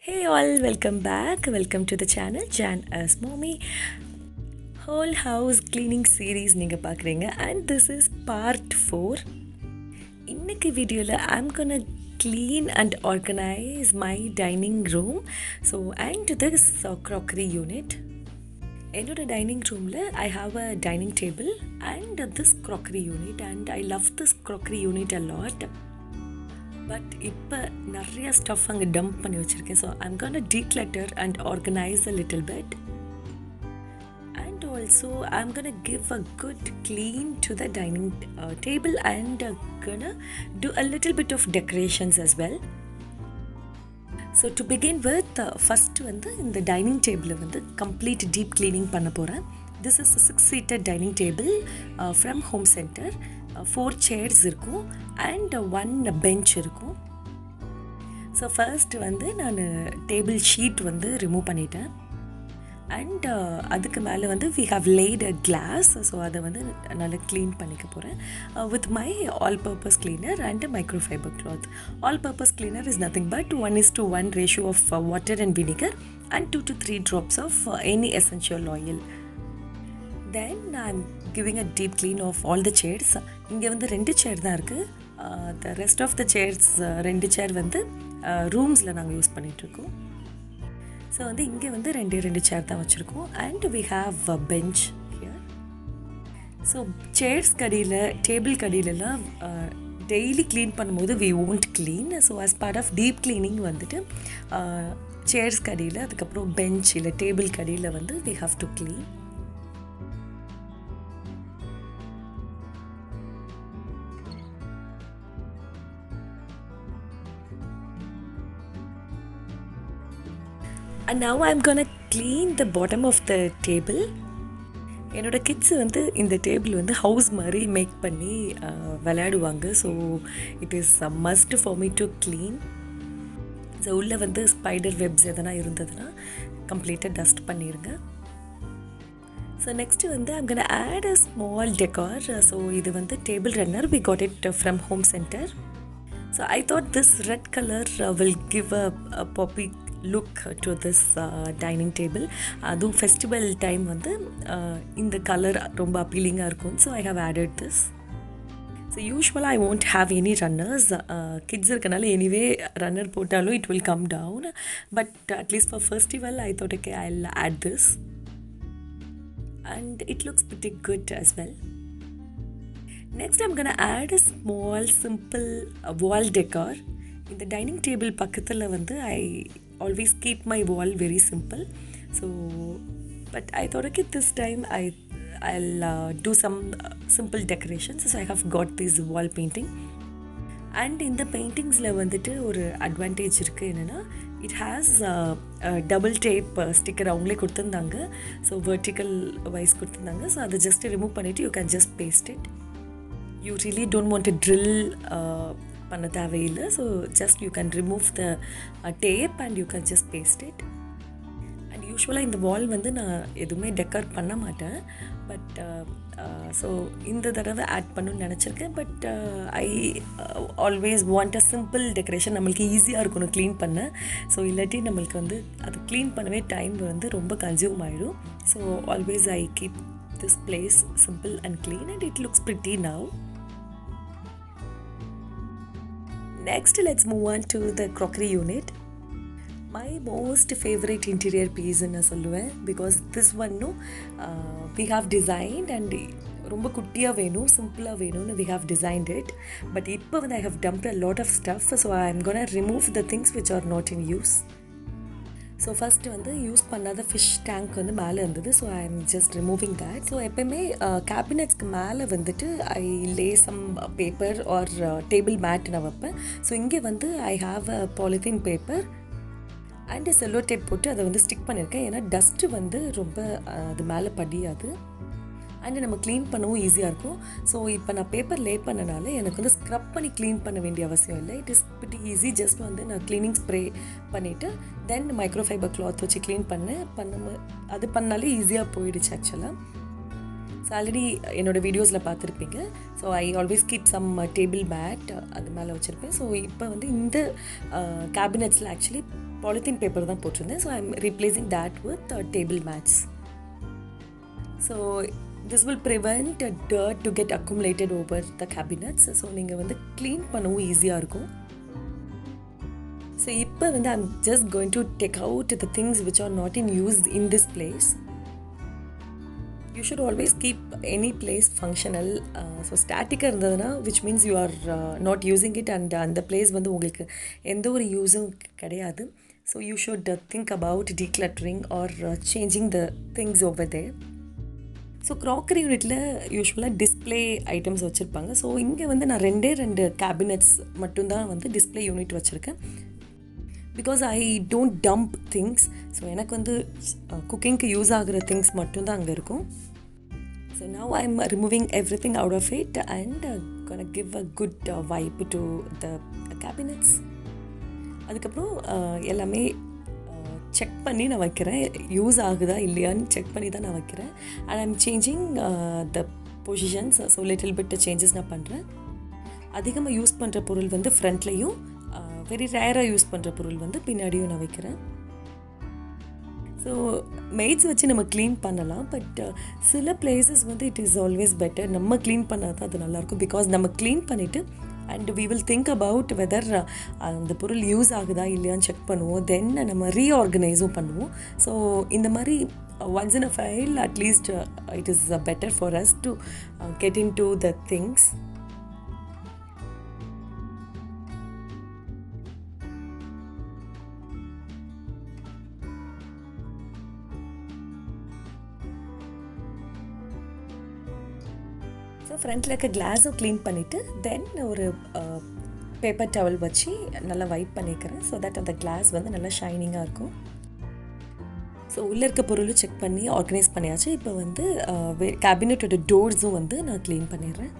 Hey all, welcome back. Welcome to the channel Jan as Mommy. Whole house cleaning series நீங்க பார்க்குறீங்க and this is part 4. இன்னைக்கு வீடியோவில் I'm gonna clean and organize my dining room. So and this crockery unit. என்னோட dining ரூமில் I have a dining table and this crockery unit and I love this crockery unit a lot. But இப்போ நிறைய stuff அங்கே dump பண்ணி வச்சுருக்கேன். So I'm gonna declutter and organize a little bit. And also I'm gonna give a good clean to the dining table and gonna do a little bit of decorations as well. So to begin with, first வந்து இந்த dining டேபிளை வந்து complete deep cleaning பண்ண போகிறேன். This is a 6-seater dining table from Home Center. 4 chairs இருக்கும் and 1 bench இருக்கும். So first வந்து நான் டேபிள் ஷீட் வந்து ரிமூவ் பண்ணிட்டேன் அண்ட் அதுக்கு மேலே வந்து we have laid a glass. So அதை வந்து நல்லா க்ளீன் பண்ணிக்க போகிறேன் with my all purpose cleaner and a microfiber cloth. All purpose cleaner is nothing but 1:1 ratio of water and vinegar and 2 to 3 drops of any essential oil. Then I'm giving a deep clean of all the chairs. இங்கே வந்து 2 chair தான் இருக்குது. The rest of the chairs 2 சேர் வந்து ரூம்ஸில் நாங்கள் use பண்ணிகிட்ருக்கோம். So வந்து இங்கே வந்து 2 சேர் தான் வச்சுருக்கோம் and we have a bench here. So chairs கடியில் டேபிள் கடியிலலாம் டெய்லி க்ளீன் பண்ணும்போது we won't clean. So as part of deep cleaning வந்துட்டு சேர்ஸ் கடியில் அதுக்கப்புறம் பெஞ்ச் இல்லை டேபிள் கடியில் வந்து we have to clean. And now I'm gonna clean the bottom of the table. என்னோட கிட்ஸ் வந்து இந்த டேபிள் வந்து ஹவுஸ் மாதிரி மேக் பண்ணி விளையாடுவாங்க. So it is a must for me to clean. So உள்ளே வந்து ஸ்பைடர் வெப்ஸ் எதனா இருந்ததுன்னா கம்ப்ளீட்டாக டஸ்ட் பண்ணிடுங்க. ஸோ நெக்ஸ்ட்டு வந்து I'm gonna add a small decor. So இது வந்து table runner. We got it from Home Center. So I thought this red color will give a poppy look to this dining table. அதுவும் festival time வந்து இந்த colour ரொம்ப அப்பீலிங்காக இருக்கும். So I have added this. So யூஸ்வலாக I won't have any runners. Kids இருக்கனால anyway runner போட்டாலும் it will come down. But at least for festival I thought okay I'll add this. And it looks pretty good as well. Next I'm gonna add a small simple wall decor. இந்த dining table பக்கத்தில் வந்து I always keep my wall very simple. So but I thought okay this time I'll do some simple decorations. So I have got this wall painting. And இந்த பெயிண்டிங்ஸில் வந்துட்டு ஒரு advantage இருக்குது. என்னென்னா it has double tape sticker அவங்களே கொடுத்துருந்தாங்க. So vertical wise கொடுத்துருந்தாங்க. So அதை just remove பண்ணிவிட்டு you can just paste it. You really don't want to drill பண்ண தேவையில்லை. So just you can remove the tape and you can just paste it. And யூஸ்வலாக இந்த வால் வந்து நான் எதுவுமே டெக்கர் பண்ண மாட்டேன். பட் ஸோ இந்த தடவை ஆட் பண்ணணும்னு நினச்சிருக்கேன். But I always want a simple decoration. நம்மளுக்கு ஈஸியாக இருக்கணும் க்ளீன் பண்ண. ஸோ இல்லாட்டி நம்மளுக்கு வந்து அது க்ளீன் பண்ணவே டைம் வந்து ரொம்ப கன்சியூம் ஆகிடும். So always I keep this place simple and clean and it looks pretty now. Next let's move on to the crockery unit. My most favorite interior piece na solluven because this one no we have designed and ரொம்ப குட்டியாக வேணும் சிம்பிளாக வேணும்னு we have designed it. But இப்போ வந்து I have dumped a lot of stuff. So I am gonna remove the things which are not in use. So first வந்து use பண்ணாத fish tank வந்து மேலே இருந்தது. So I am just removing that. So எப்போயுமே கேபினட்ஸ்க்கு மேலே வந்துட்டு I lay some paper or table mat நான் வைப்பேன். ஸோ இங்கே வந்து I have a polythene paper and cello tape போட்டு அதை வந்து ஸ்டிக் பண்ணியிருக்கேன். ஏன்னா டஸ்ட்டு வந்து ரொம்ப அது மேலே படியாது அண்டு நம்ம க்ளீன் பண்ணவும் ஈஸியாக இருக்கும். ஸோ இப்போ நான் பேப்பர் லே பண்ணனால எனக்கு வந்து ஸ்க்ரப் பண்ணி க்ளீன் பண்ண வேண்டிய அவசியம் இல்லை. It is pretty easy. Just வந்து நான் க்ளீனிங் ஸ்ப்ரே பண்ணிவிட்டு தென் மைக்ரோஃபைபர் கிளாத் வச்சு க்ளீன் அது பண்ணாலே ஈஸியாக போயிடுச்சு ஆக்சுவலாக. ஸோ ஆல்ரெடி என்னோடய வீடியோஸில் பார்த்துருப்பீங்க. So I always keep some table mat அது மேலே வச்சுருப்பேன். ஸோ இப்போ வந்து இந்த கேபினட்ஸில் ஆக்சுவலி பாலித்தீன் பேப்பர் தான் போட்டிருந்தேன். So I am replacing that with table mats. So this will prevent dirt to get accumulated over the cabinets. So நீங்கள் வந்து க்ளீன் பண்ணவும் ஈஸியாக இருக்கும். ஸோ இப்போ வந்து I'm just going to take out the things which are not in use in this place. You should always keep any place functional. So ஸ்டாட்டிக்காக இருந்ததுன்னா which means you are not using it and அந்த place வந்து உங்களுக்கு எந்த ஒரு யூஸும் கிடையாது. So you should think about decluttering or changing the things over there. So crockery யூனிட்டில் யூஸ்வலாக டிஸ்பிளே ஐட்டம்ஸ் வச்சுருப்பாங்க. ஸோ இங்கே வந்து நான் ரெண்டு கேபினட்ஸ் மட்டும்தான் வந்து டிஸ்பிளே யூனிட் வச்சுருக்கேன். Because I don't dump things. So எனக்கு வந்து குக்கிங்க்கு யூஸ் ஆகிற திங்ஸ் மட்டும்தான் அங்கே இருக்கும். So now I'm removing everything out of it and gonna give a good wipe to the cabinets. அதுக்கப்புறம் எல்லாமே செக் பண்ணி நான் வைக்கிறேன். யூஸ் ஆகுதா இல்லையான்னு செக் பண்ணி தான் நான் வைக்கிறேன். And I'm changing the positions. So little bit changes நான் பண்ணுறேன். அதிகமாக யூஸ் பண்ணுற பொருள் வந்து ஃப்ரண்ட்லேயும், வெரி ரேராக யூஸ் பண்ணுற பொருள் வந்து பின்னாடியும் நான் வைக்கிறேன். ஸோ மெய்ட்ஸ் வச்சு நம்ம க்ளீன் பண்ணலாம். பட் சில பிளேசஸ் வந்து இட் இஸ் ஆல்வேஸ் பெட்டர் நம்ம க்ளீன் பண்ணால் தான் அது நல்லாயிருக்கும். பிகாஸ் நம்ம க்ளீன் பண்ணிவிட்டு and we will think about whether அந்த பொருள் யூஸ் ஆகுதா இல்லையான்னு செக் பண்ணுவோம். தென் நம்ம ரீஆர்கனைஸும் பண்ணுவோம். ஸோ இந்த மாதிரி once in a file at least it is better for us to get in to the things. So ஃப்ரண்ட்டில் இருக்க கிளாஸும் க்ளீன் பண்ணிவிட்டு தென் ஒரு பேப்பர் டவல் வச்சு நல்லா வைப் பண்ணிக்கிறேன். ஸோ தட் அந்த கிளாஸ் வந்து நல்லா ஷைனிங்காக இருக்கும். ஸோ உள்ளே இருக்க பொருளும் செக் பண்ணி ஆர்கனைஸ் பண்ணியாச்சு. இப்போ வந்து கேபினட்டோட டோர்ஸும் வந்து நான் க்ளீன் பண்ணிடுறேன்.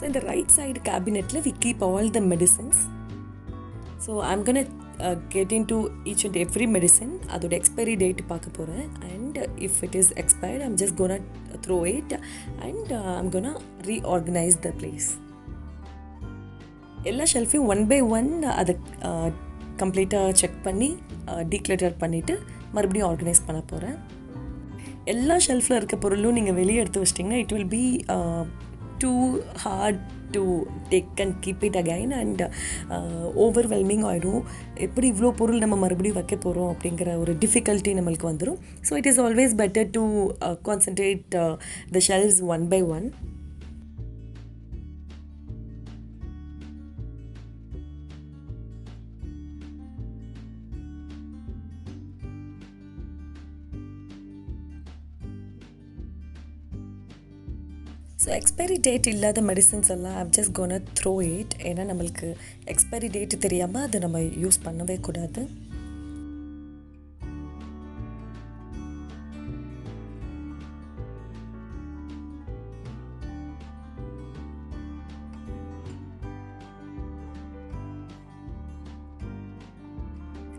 So in the right side cabinet we keep all the medicines. So I'm gonna get into each and every medicine. அதோட expiry date பார்க்க போகிறேன். And if it is expired I'm just gonna throw it and I'm gonna reorganize the place. எல்லா ஷெல்ஃபையும் one by one அதை கம்ப்ளீட்டாக check பண்ணி declutter பண்ணிவிட்டு மறுபடியும் organise பண்ண போகிறேன். எல்லா ஷெல்ஃபில் இருக்க பொருளும் நீங்கள் வெளியே எடுத்து வச்சிட்டிங்கன்னா it will be too hard to take and keep it again and overwhelming ஆகிடும். எப்படி இவ்வளோ பொருள் நம்ம மறுபடியும் வைக்க போகிறோம் அப்படிங்கிற ஒரு டிஃபிகல்ட்டி நம்மளுக்கு வந்துடும். So it is always better to concentrate the shelves one by one. So expiry date இல்லாத மெடிசன்ஸ் எல்லாம் I've just gonna throw it. ஏன்னா நம்மளுக்கு எக்ஸ்பைரி டேட் தெரியாமல் அதை நம்ம யூஸ் பண்ணவே கூடாது.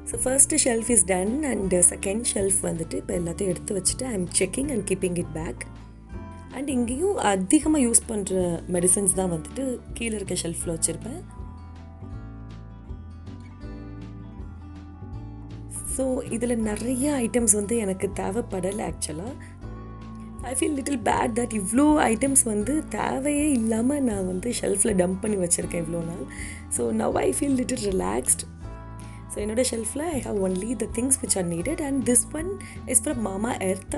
So first shelf is done and second shelf வந்துட்டு இப்போ எல்லாத்தையும் எடுத்து வச்சுட்டு I'm checking and keeping it back. And இங்கேயும் அதிகமாக யூஸ் பண்ணுற மெடிசன்ஸ் தான் வந்துட்டு கீழே இருக்க ஷெல்ஃபில் வச்சுருப்பேன். ஸோ இதில் நிறைய ஐட்டம்ஸ் வந்து எனக்கு தேவைப்படலை. ஆக்சுவலாக I feel little bad that இவ்வளோ ஐட்டம்ஸ் வந்து தேவையே இல்லாமல் நான் வந்து ஷெல்ஃபில் டம்ப் பண்ணி வச்சுருக்கேன் இவ்வளோ நாள். So now I feel little relaxed. So என்னோடய ஷெல்ஃபில் I have only the things which are needed and this one is from Mamaearth.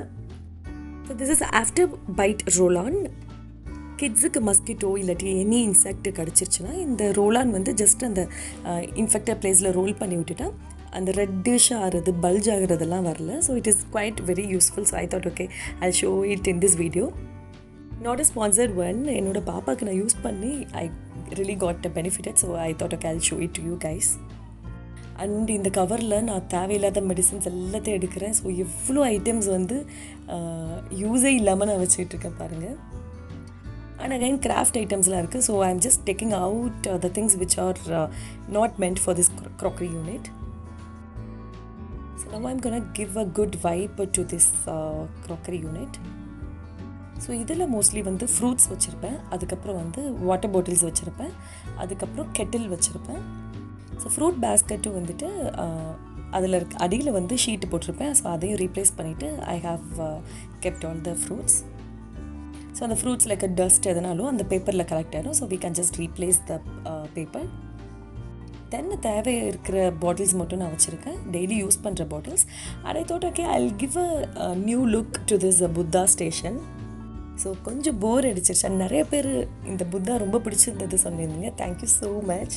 So this is after bite roll on. கிட்ஸுக்கு மஸ்கிட்டோ இல்லாட்டி எனி இன்செக்ட் கிடச்சிருச்சுன்னா இந்த ரோலான் வந்து just அந்த infected பிளேஸில் role பண்ணி விட்டுட்டா அந்த ரெட்டிஷ் ஆகிறது பல்ஜ் ஆகிறதெல்லாம் வரல. So it is quite very useful. So I thought okay I show it in this video. Not a sponsored one. என்னோட பாப்பாவுக்கு நான் யூஸ் பண்ணி I really got a benefitted. So I thought okay I show it to you guys. And இந்த கவரில் நான் தேவையில்லாத medicines எல்லாத்தையும் எடுக்கிறேன். ஸோ எவ்வளோ ஐட்டம்ஸ் வந்து யூஸே இல்லாமல் நான் வச்சுக்கிட்டுருக்கேன் பாருங்கள். அண்ட் அகைன் கிராஃப்ட் ஐட்டம்ஸ்லாம் இருக்குது. So I am just taking out the things which are not meant for this crockery unit. So now I'm gonna give a good vibe to this crockery unit. So இதில் mostly வந்து fruits வச்சுருப்பேன், அதுக்கப்புறம் வந்து water bottles வச்சுருப்பேன், அதுக்கப்புறம் Kettle வச்சுருப்பேன். So fruit பேஸ்கெட்டும் வந்துட்டு அதில் அடியில் வந்து ஷீட்டு போட்டிருப்பேன். ஸோ அதையும் ரீப்ளேஸ் பண்ணிவிட்டு I have kept all the fruits. So அந்த ஃப்ரூட்ஸ் லைக் டஸ்ட் எதனாலும் அந்த பேப்பரில் கலெக்ட் ஆகிடும். So we can just replace the paper. Then தேவை இருக்கிற பாட்டில்ஸ் மட்டும் நான் வச்சுருக்கேன், டெய்லி யூஸ் பண்ணுற bottles. And I thought okay I will give a new look to this Buddha station. So கொஞ்சம் போர் அடிச்சிருச்சு. நிறைய பேர் இந்த புத்தா ரொம்ப பிடிச்சிருந்தது சொல்லியிருந்தீங்க. Thank you so much.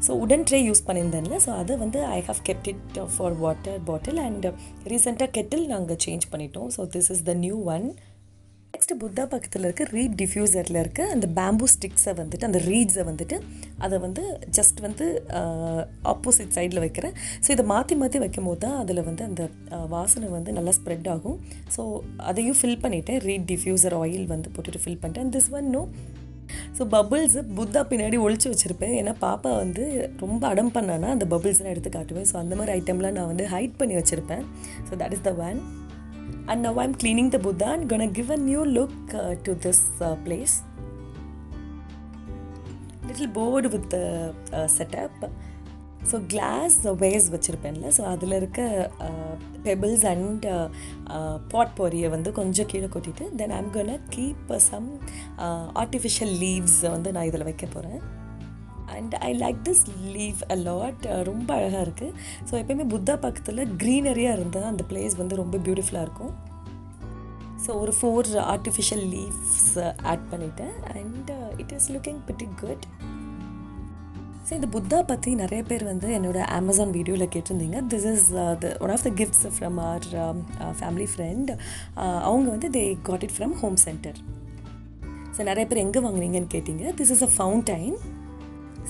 ஸோ உடன் ட்ரே யூஸ் பண்ணியிருந்தேன்ல, ஸோ அதை வந்து I have kept it for water bottle. And ரீசெண்டாக கெட்டில் நாங்கள் சேஞ்ச் பண்ணிட்டோம். So this is the new one. Next Buddha பக்கத்தில் இருக்க ரீட் டிஃப்யூசரில் இருக்க அந்த பேம்பூ ஸ்டிக்ஸை வந்துட்டு அந்த ரீட்ஸை வந்துட்டு அதை வந்து ஜஸ்ட் வந்து ஆப்போசிட் சைடில் வைக்கிறேன். ஸோ இதை மாற்றி மாற்றி வைக்கும் போது தான் அதில் வந்து அந்த வாசனை வந்து நல்லா ஸ்ப்ரெட் ஆகும். ஸோ அதையும் ஃபில் பண்ணிவிட்டேன், ரீட் டிஃப்யூசர் ஆயில் வந்து போட்டுட்டு ஃபில் பண்ணிட்டேன். This one no. So bubbles Buddha பின்னாடி ஒழிச்சு வச்சுருப்பேன். ஏன்னா பாப்பா வந்து ரொம்ப அடம் பண்ணானா அந்த பபிள்ஸ்லாம் எடுத்து காட்டுவேன். ஸோ அந்த மாதிரி ஐட்டம்லாம் நான் வந்து ஹைட் பண்ணி வச்சுருப்பேன். So that is the one. And now I'm cleaning the Buddha and gonna give a new look to this place. Little bored with the setup. So glass vase வச்சுருப்பேன்ல, ஸோ அதில் இருக்க பெபிள்ஸ் அண்ட் பாட் பொரியை வந்து கொஞ்சம் கீழே கொட்டிட்டு then I'm gonna keep some artificial leaves வந்து நான் இதில் வைக்க போகிறேன். And I like this leaf a lot. ரொம்ப அழகாக இருக்குது. ஸோ எப்போயுமே புத்தா பக்கத்தில் க்ரீனரியாக இருந்தால் அந்த பிளேஸ் வந்து ரொம்ப பியூட்டிஃபுல்லாக இருக்கும். ஸோ ஒரு 4 ஆர்டிஃபிஷியல் லீவ்ஸ் ஆட் பண்ணிவிட்டேன் and it is looking pretty good. So இந்த புத்தா பற்றி நிறைய பேர் வந்து என்னோடய அமேசான் வீடியோவில் கேட்டிருந்தீங்க. This is one of the gifts from our family friend. அவங்க வந்து they got it from Home Centre. So நிறைய பேர் எங்கே வாங்குனீங்கன்னு கேட்டிங்க. This is a fountain.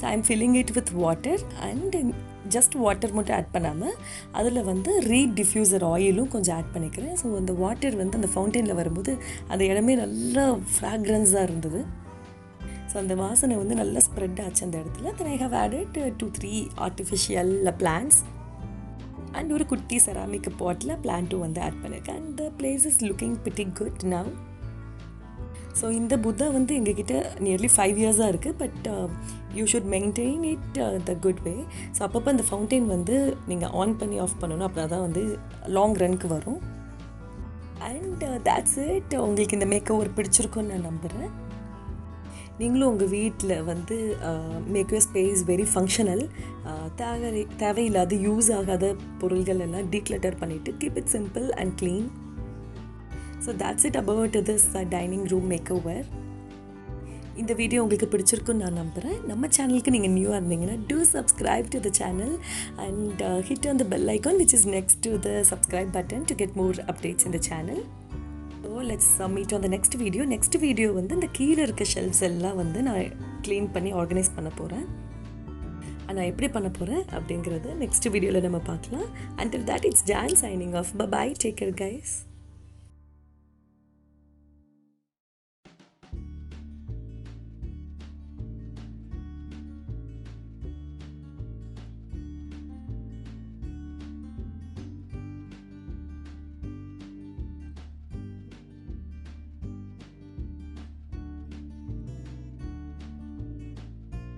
So I am filling it with water and just water மட்டும் add பண்ணாமல் அதில் வந்து ரீட் டிஃப்யூசர் ஆயிலும் கொஞ்சம் ஆட் பண்ணிக்கிறேன். ஸோ அந்த வாட்டர் வந்து அந்த ஃபவுண்டெயினில் வரும்போது அந்த இடமே நல்லா ஃப்ராக்ரன்ஸாக இருந்தது. ஸோ அந்த வாசனை வந்து நல்லா ஸ்ப்ரெட் ஆச்சு அந்த இடத்துல. Then I have added 2-3 artificial plants and ஒரு குட்டி செராமிக் பாட்டில் பிளான்ட்டும் வந்து ஆட் பண்ணியிருக்கேன். And the place is looking pretty good now. So இந்த புத்தா வந்து எங்ககிட்ட நியர்லி 5 இயர்ஸாக இருக்குது. But you should maintain it the good way. So அப்பப்போ அந்த ஃபவுண்டெயின் வந்து நீங்கள் ஆன் பண்ணி ஆஃப் பண்ணணும், அப்படின்னா தான் வந்து லாங் ரன்க்கு வரும். And that's it. உங்களுக்கு இந்த மேக் ஓவர் பிடிச்சிருக்குன்னு நான் நம்புகிறேன். நீங்களும் உங்கள் வீட்டில் வந்து make your space very functional. தேவையில்லாத யூஸ் ஆகாத பொருள்கள் எல்லாம் டீக்ளட்டர் பண்ணிவிட்டு keep it simple and clean. So that's it about this dining room makeover. இந்த வீடியோ உங்களுக்கு பிடிச்சிருக்குன்னு நான் நம்புகிறேன். நம்ம சேனலுக்கு நீங்கள் நியூவாக இருந்தீங்கன்னா do subscribe to the channel and hit on the bell icon which is next to the subscribe button to get more updates in the channel. So let's meet on the next video. Next video வந்து இந்த கீழே இருக்க shelves எல்லாம் வந்து நான் clean பண்ணி organise பண்ண போகிறேன். நான் எப்படி பண்ண போகிறேன் அப்படிங்கிறது நெக்ஸ்ட் வீடியோவில் நம்ம பார்க்கலாம். Until that, it's Jan signing off. Bye bye. Take care guys.